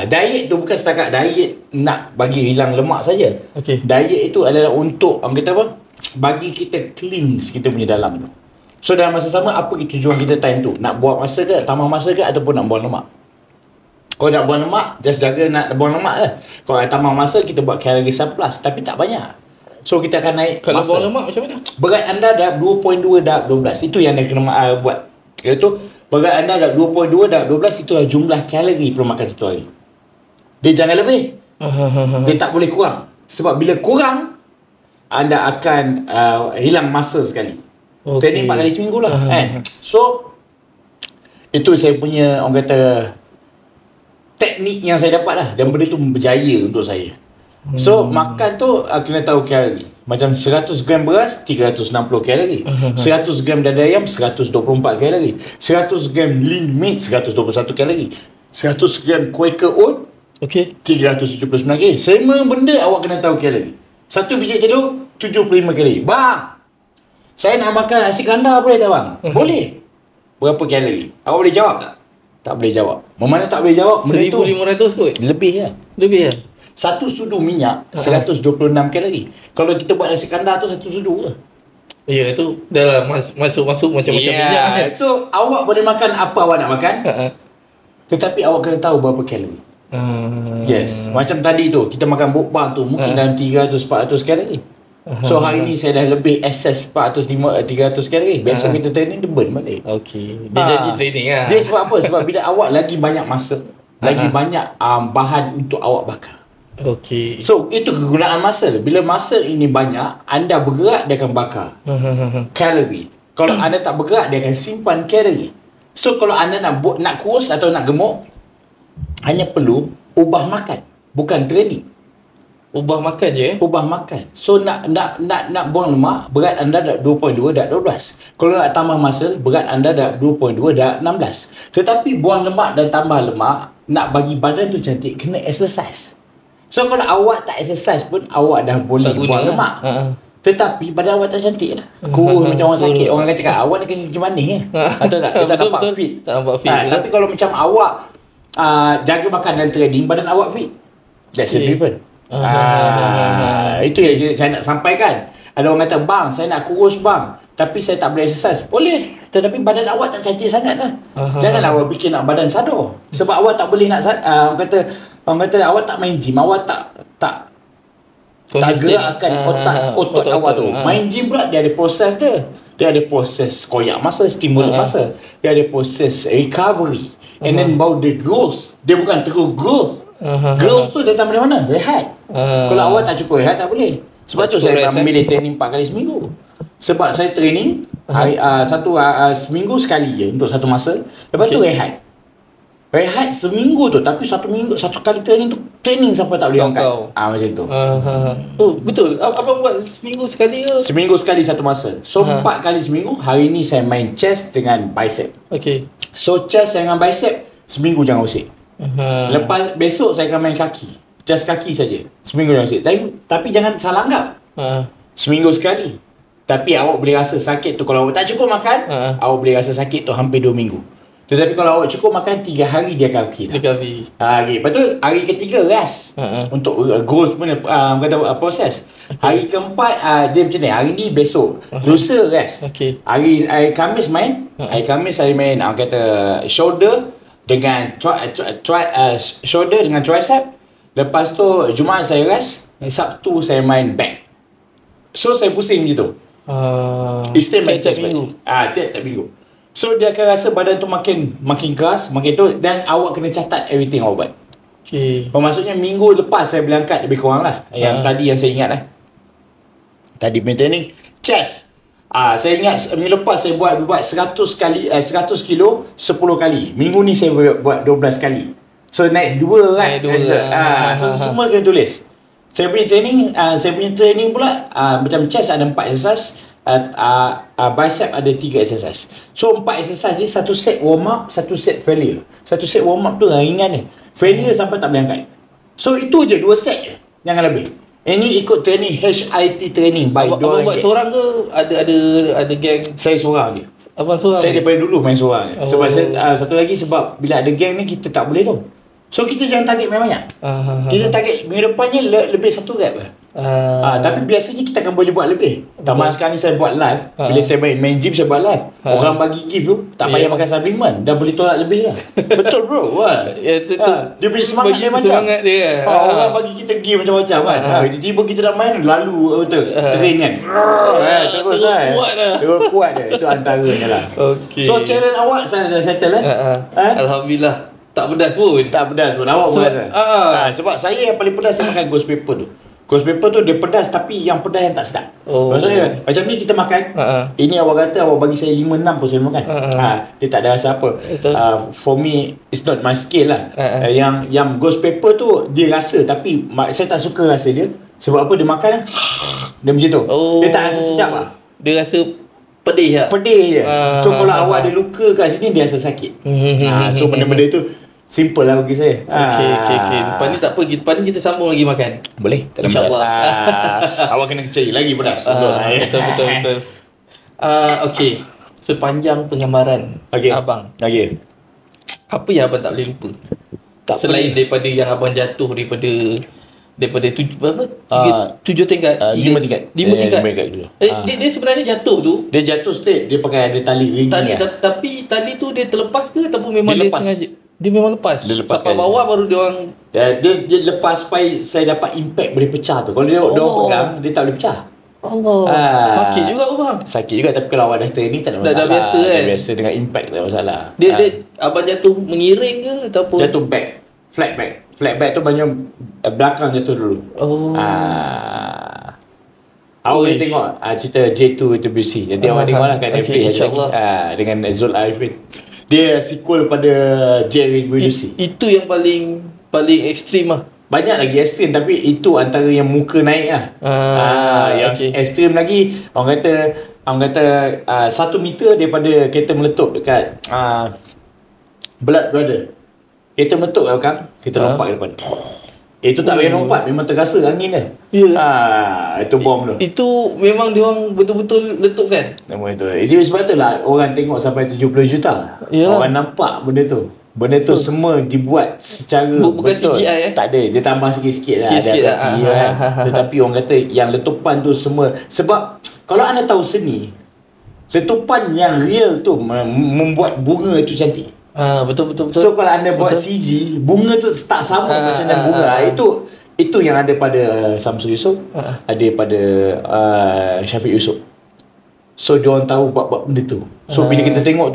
Diet tu bukan setakat diet nak bagi hilang lemak saja. Diet itu adalah untuk orang kata apa? Bagi kita cleanse kita punya dalam tu. So dalam masa sama, apa tujuan kita time tu? Nak buat masa ke, tambah masa ke, ataupun nak buang lemak? Kalau nak buang lemak, just jaga nak buang lemak lah. Kalau nak tambah masa, kita buat kalori surplus, tapi tak banyak. So kita akan naik kalau masa. Kalau buang lemak macam mana? Berat anda dah 2.2 darab 12. Itu yang dia kena buat. Iaitu berat anda dah 2.2 darab 12, itulah jumlah kalori perlu makan satu hari. Dia jangan lebih. Dia tak boleh kurang. Sebab bila kurang, anda akan hilang masa sekali. Training 4 kali seminggu lah kan. So itu saya punya orang kata teknik yang saya dapat lah, dan benda tu berjaya untuk saya. So makan tu kena tahu kalori. Macam 100 gram beras 360 kalori, 100 gram dada ayam 124 kalori, 100 gram lean meat 121 kalori, 100 gram Quaker oat 379 kalori. Semua benda awak kena tahu kalori. Satu biji telur 75 kalori. Bang, saya nak makan nasi kandar boleh tak bang? Boleh. Berapa kalori? Awak boleh jawab tak? Tak boleh jawab. Mana tak boleh jawab? 1,500 kot? Lebih lah. Lebih lah? Satu sudu minyak 126 kalori. Kalau kita buat nasi kandar tu satu sudu ke? Ya, itu dah lah masuk macam-macam minyak kan. So awak boleh makan apa awak nak makan, tetapi awak kena tahu berapa kalori. Yes. Macam tadi tu kita makan bokbang tu mungkin dalam 300-400 kalori. So hari ni saya dah lebih access 300 kalori. Besok kita training dia burn balik. Dia jadi training lah. Dia sebab apa? Sebab bila awak lagi banyak masa, lagi banyak bahan untuk awak bakar. So itu kegunaan masa. Bila masa ini banyak, anda bergerak dia akan bakar kalori. Kalau anda tak bergerak dia akan simpan kalori. So kalau anda nak kurus atau nak gemuk, hanya perlu ubah makan, bukan training. Ubah makan je. Ubah makan. So nak buang lemak, berat anda dah 2.2 dah 12. Kalau nak tambah muscle, berat anda dah 2.2 dah 16. Tetapi buang lemak dan tambah lemak, nak bagi badan tu cantik, kena exercise. So kalau awak tak exercise pun, awak dah boleh buang lemak. Tetapi badan awak tak cantik lah. Kurus macam orang sakit. Orang akan cakap, awak ni kena macam mana ya? Betul tak? Dia tak nampak fit. Tak nampak fit. Tapi kalau macam awak jaga makan dan training, badan awak fit. That's different. Itu yang saya nak sampaikan. Ada orang kata, bang, saya nak kurus bang, tapi saya tak boleh exercise. Boleh, tetapi badan awak tak cantik sangat lah. Janganlah awak fikir nak badan sadar. Sebab awak tak boleh nak orang kata awak tak main gym, awak tak gerakkan otot awak tu. Main gym pula dia ada proses dia. Dia ada proses koyak masa, stimulus masa. Dia ada proses recovery. And then baru dia growth. Dia bukan terus growth. Growth tu datang dari mana? Rehat. Kalau awak tak cukup rehat, tak boleh. Sebab tu saya memilih training 4 kali seminggu. Sebab saya training seminggu sekali je untuk satu masa. Lepas tu rehat. Rehat seminggu tu, tapi satu kali training tu training sampai tak boleh angkat. Macam tu. Oh, betul. Abang buat seminggu sekali ke? Seminggu sekali satu masa. So 4 kali seminggu. Hari ni saya main chest dengan bicep. So chest dengan bicep seminggu jangan usik. Lepas besok saya akan main kaki. Just kaki saja. Seminggu jangan usik. Tapi jangan salah anggap. Seminggu sekali. Tapi awak boleh rasa sakit tu kalau awak tak cukup makan, awak boleh rasa sakit tu hampir 2 minggu. Tetapi kalau awak cukup makan 3 hari dia akan okey dah. Lepas tu hari ketiga rest. Untuk growth punya proses. Hari keempat dia macam ni, hari ni besok. Lusa rest. Hari Khamis main. Hari Khamis saya main kata shoulder dengan shoulder dengan tricep. Lepas tu Jumaat saya rest. Sabtu saya main back. So saya pusing macam tu. Istilah tiap minggu. Tiap minggu. So dia akan rasa badan tu makin keras, makin tu, dan awak kena catat everything awak buat. Maksudnya minggu lepas saya boleh angkat lebih kurang lah. Yang tadi yang saya ingat lah. Tadi maintaining chest. Saya ingat minggu lepas saya buat 100 kilo 10 kali. Minggu ni saya buat 12 kali. So next 2 kan. So semua kena tulis. Saya punya training pula macam chest ada 4 exercise, bicep ada 3 exercise. So 4 exercise ni satu set warm up, satu set failure. Satu set warm up tu ringan ni. Failure sampai tak boleh angkat. So itu je 2 set je. Jangan lebih. Ini ikut training HIT training by Abang buat seorang ke ada geng? Saya seorang je. Abang seorang? Saya daripada dulu main seorang je. Sebab saya satu lagi sebab bila ada geng ni kita tak boleh tu. So kita jangan target banyak-banyak. Kita target minggu depannya lebih 1 rep lah. Tapi biasanya kita akan boleh buat lebih. Tambah sekarang ni saya buat live. Bila saya main gym saya buat live. Orang bagi gift tu tak payah makan supplement, dah boleh tolak lebih lah. Betul bro. Dia punya semangat dia macam orang bagi kita gift macam-macam kan. Tiba-tiba kita nak main lalu train kan. Terus kuat dia. Itu antaranya lah. So challenge awak saya dah settle Alhamdulillah. Tak pedas pun. Awak pedas kan? Sebab saya yang paling pedas saya makan ghost pepper tu. Ghost pepper tu dia pedas tapi yang pedas yang tak sedap. Maksudnya macam ni kita makan. Ini awak kata awak bagi saya 5-6 pun saya makan. Dia tak ada rasa apa. For me it's not my skill lah. Yang ghost pepper tu dia rasa tapi saya tak suka rasa dia. Sebab apa dia makan lah. Dia macam tu. Dia tak rasa sedap lah. Dia rasa pedih lah. Pedih je. So kalau awak ada luka kat sini dia rasa sakit. So benda-benda tu simple lah bagi saya. Okay. Lepas ni tak apa. Lepas ni kita sambung lagi makan. Boleh. Tak ada masalah. Awak kena kecil lagi pedas. Betul. Okay. Sepanjang penggambaran abang. Apa yang abang tak boleh lupa? Selain daripada yang abang jatuh daripada 7 tingkat 5 tingkat dulu. Dia sebenarnya jatuh tu. Dia jatuh straight. Dia pakai ada tali ring. Tapi tali tu dia terlepas ke ataupun memang dia sengaja? Dia memang lepas. Dia lepas sampai bawah baru dia orang dia lepas supaya saya dapat impact boleh pecah tu. Kalau dia orang pegang dia tak boleh pecah. Allah. Sakit juga bang. Sakit juga tapi kalau awak dah training tak ada masalah. Dah biasa kan. Dah biasa dengan impact tak ada masalah. Dia abang jatuh mengiring ke ataupun jatuh back. Flat back tu banyak belakang jatuh dulu. Awak boleh tengok cerita J2 WC. Nanti awak tengoklah kat Netflix dengan Zul Arifin. Dia sequel pada J2WC. Itu yang paling ekstrim lah. Banyak lagi ekstrim tapi itu antara yang muka naik lah. Yang ekstrim lagi orang kata 1 meter daripada kereta meletup dekat Blood Brother. Kereta meletup kat belakang, kita lompat ke depan. Itu tak payah lompat, memang terasa angin dia. Itu bom tu. Itu memang dia orang betul-betul letupkan. Memang itu. Itu sebab tu lah orang tengok sampai 70 juta. Orang nampak benda tu. Benda tu semua dibuat secara bukan betul. CGI Tak ada, dia tambah sikit-sikit lah. Tetapi orang kata yang letupan tu semua. Sebab kalau anda tahu seni, letupan yang real tu membuat bunga itu cantik. Betul. So kalau anda buat CG, bunga tu tak sama macam dengan bunga. Itu yang ada pada Samsul Yusof, ada pada Syafiq Yusof. So diorang tahu buat benda tu. So bila kita tengok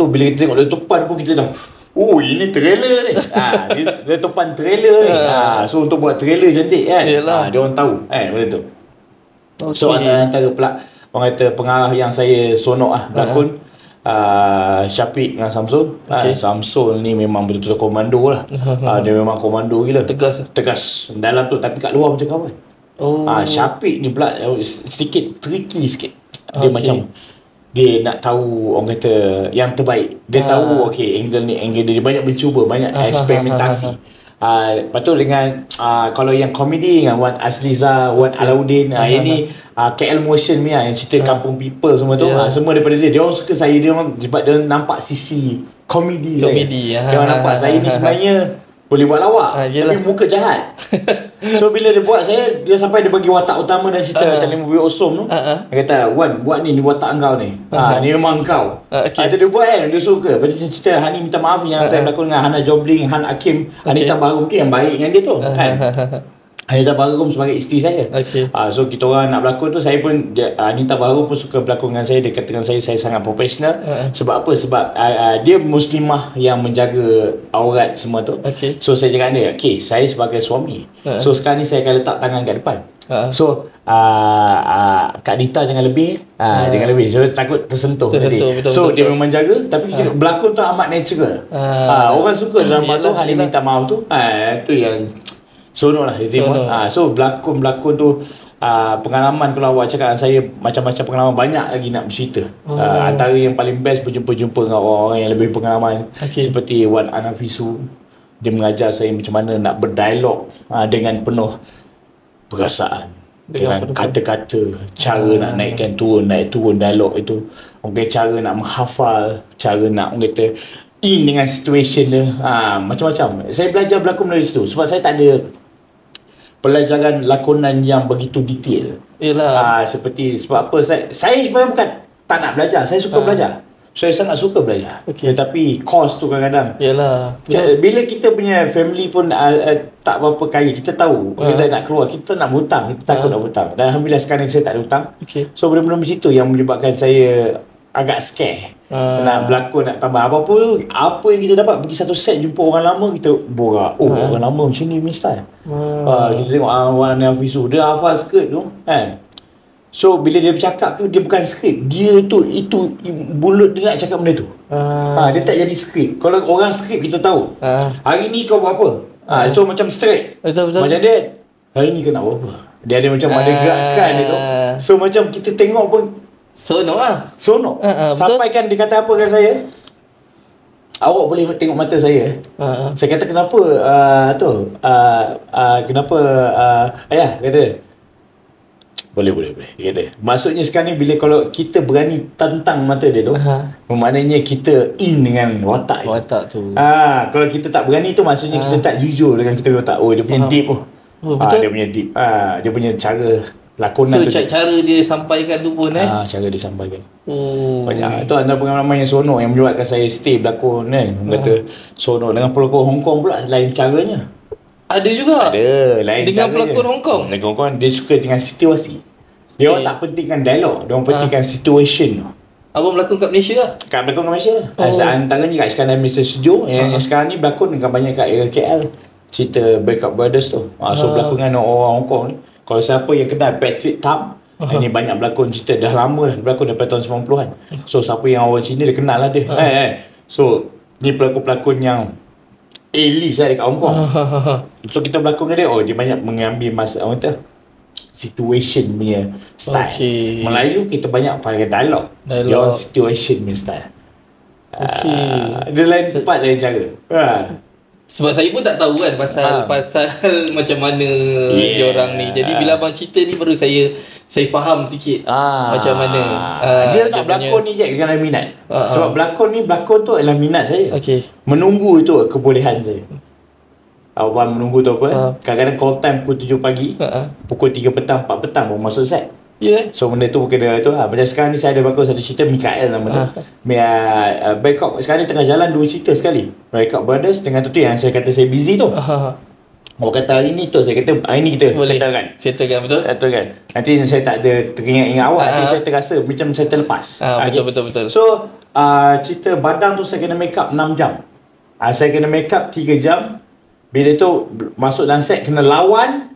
letupan pun kita dah, ini trailer ni. Letupan trailer ni. So untuk buat trailer cantik kan. Diorang tahu benda tu. So antara orang kata pengarah yang saya sonok berlakon Syafiq dengan Samsul. Samsul ni memang betul-betul komando lah. Dia memang komando gila. Tegas dalam tu tapi kat luar macam kawan. Syafiq ni pula sedikit tricky sikit. Dia macam dia nak tahu orang kata yang terbaik. Dia tahu angle dia banyak mencuba, banyak eksperimentasi. Lepas tu dengan kalau yang komedi dengan Wan Asliza, Wan Alauddin, ini KL Motion ni yang cerita Kampung People semua tu, semua daripada dia. Dia orang suka saya, dia orang sebab dia nampak sisi komedi saya. Dia orang nampak saya ni sebenarnya boleh buat lawak tapi muka jahat. So bila dia buat saya, dia sampai dia bagi watak utama dan cerita Talim Mobil Osom tu. Dia kata, "Wan, buat ni watak engkau ni. Ni memang engkau." Itu dia buat kan, dia suka. Lepas dia cerita Hani minta maaf yang saya berlakon dengan Hana Jobling, Han Hakim, Anita Baharum tu yang baik dengan dia tu kan. Anita Baharum sebagai isteri saya. So kita orang nak berlakon tu, saya pun Anita Baharum pun suka berlakon dengan saya. Dia kata dengan saya sangat profesional. Sebab apa? Sebab dia muslimah yang menjaga aurat semua tu. So saya cakap dia, saya sebagai suami, so sekarang ni saya akan letak tangan kat depan. So Kak Dita jangan lebih. Jangan lebih. So takut tersentuh tadi. So dia memang jaga. Tapi berlakon tu amat natural. Orang suka drama tu. Hani minta maaf tu. Itu yang sonok lah. So berlakon tu pengalaman, kalau awak cakap dengan saya macam-macam pengalaman, banyak lagi nak bercerita. Antara yang paling best berjumpa-jumpa dengan orang-orang yang lebih pengalaman, seperti Wan Anafisu. Dia mengajar saya macam mana nak berdialog dengan penuh perasaan, dengan kata-kata, cara nak naik turun dialog itu. Cara nak menghafal, cara nak kata in dengan situation dia. Macam-macam. Saya belajar berlakon dari situ. Sebab saya tak ada pelajaran lakonan yang begitu detail. Seperti sebab apa saya sebenarnya bukan tak nak belajar, saya suka belajar. Saya sangat suka belajar. Tetapi kos tu kadang-kadang. Bila kita punya family pun tak berapa kaya, kita tahu kita nak keluar, kita nak berhutang, kita takut nak berhutang. Dan alhamdulillah sekarang saya tak ada hutang. So benda-benda macam itu yang menyebabkan saya agak scare. Nak berlakon, nak tambah apa yang kita dapat, pergi satu set jumpa orang lama, kita borak. Orang lama macam ni punya style. Kita tengok Warna Hafizu, dia hafal skrip tu kan. So bila dia bercakap tu, dia bukan skrip, dia tu itu mulut dia nak cakap benda tu. Dia tak jadi skrip. Kalau orang skrip kita tahu, hari ni kau buat apa. So macam straight. Betul. Macam dia, hari ni kau nak buat apa. Dia ada macam ada gerakan dia tu. So macam kita tengok pun Sonok lah. Sonok. Sampaikan dia kata apa kat saya, awak boleh tengok mata saya. Saya kata kenapa kenapa ayah kata boleh. Dia kata maksudnya sekarang ni bila kalau kita berani tantang mata dia tu, maknanya kita in dengan watak tu. Kalau kita tak berani tu maksudnya kita tak jujur dengan kita punya watak. Dia punya deep betul. Dia punya deep. Dia punya cara lakonan tu. So cara dia sampaikan tu pun cara dia sampaikan. Banyak. Itu antara pengalaman yang sonok yang menyebabkan saya stay berlakon kan. Kata sonok dengan pelakon Hong Kong pula lain caranya. Ada juga. Ada lain dengan caranya. pelakon Hong Kong. Pelakon Hong Kong dia suka dengan situasi. Dia orang tak pentingkan dialog, dia orang pentingkan situation. Abang berlakon kat Malaysia lah? Kat berlakon kat Malaysia lah. Antaranya kat Iskandar Malaysia Studio. Yang sekarang ni berlakon dengan banyak kat KL. Cerita Breakup Brothers tu. So berlakon dengan orang Hong Kong ni. Kalau siapa yang kenal Patrick Tam, ini banyak berlakon cerita, dah lama dah berlakon daripada tahun 90-an. So siapa yang orang Cina dia kenal lah dia. So ni pelakon-pelakon yang A-list lah dekat Hong Kong. So kita berlakon dengan dia, dia banyak mengambil masa orang kata situation punya style. Melayu kita banyak pakai dialog. Dia orang situation punya style. Dia lain tempat, lain cara. Sebab saya pun tak tahu kan pasal macam mana dia orang ni. Jadi bila abang cerita ni baru saya faham sikit macam mana. Dia nak berlakon ni je kerana minat. Sebab berlakon tu adalah minat saya. Menunggu itu kebolehan saya. Awak menunggu tu apa? Kadang-kadang call time pukul 7 pagi, pukul 3 petang, 4 petang baru masuk set. So benda tu kena tu macam sekarang ni saya ada berlakon satu cerita Mikael nama tu. Backup sekarang ni tengah jalan 2 cerita sekali. Breakup Brothers dengan tu yang saya kata saya busy tu. Awak kata hari ni tu, saya kata hari ni kita settlekan betul? Betul kan. Nanti saya tak ada teringat-ingat awak, nanti saya terasa macam saya terlepas. Betul. So cerita Badang tu saya kena make up 6 jam. Saya kena make up 3 jam. Bila tu masuk dalam set kena lawan,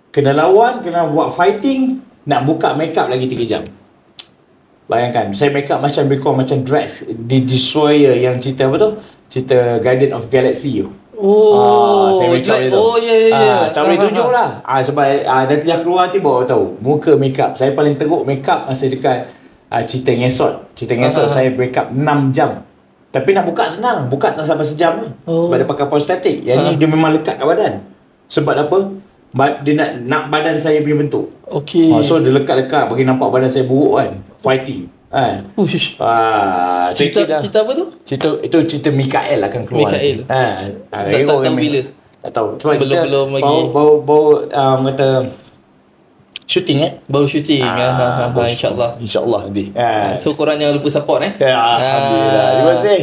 kena buat fighting, nak buka make up lagi 3 jam. Bayangkan, saya make up macam macam Drax di Destroyer yang cerita apa tu? Cerita Guardian of Galaxy tu. Saya make up dia tu. Tak boleh tunjuk lah. Sebab nanti dah keluar nanti baru tahu. Muka make up. Saya paling teruk make up masa dekat cerita Ngesot. Cerita Ngesot saya break up 6 jam. Tapi nak buka senang. Buka tak sampai sejam ni. Sebab dia pakai prostetik. Yang ni dia memang lekat kat badan. Sebab apa? Dia nak badan saya punya bentuk. So dia lekat-lekat bagi nampak badan saya buruk kan. Fighting. Cerita apa tu? Cerita Mikael akan keluar. Mikael. Tak tahu bila. Tak tahu. Sebab belum lagi. Baru kata shooting baru shooting. InsyaAllah nanti. So korang jangan lupa support Alhamdulillah. Terima kasih.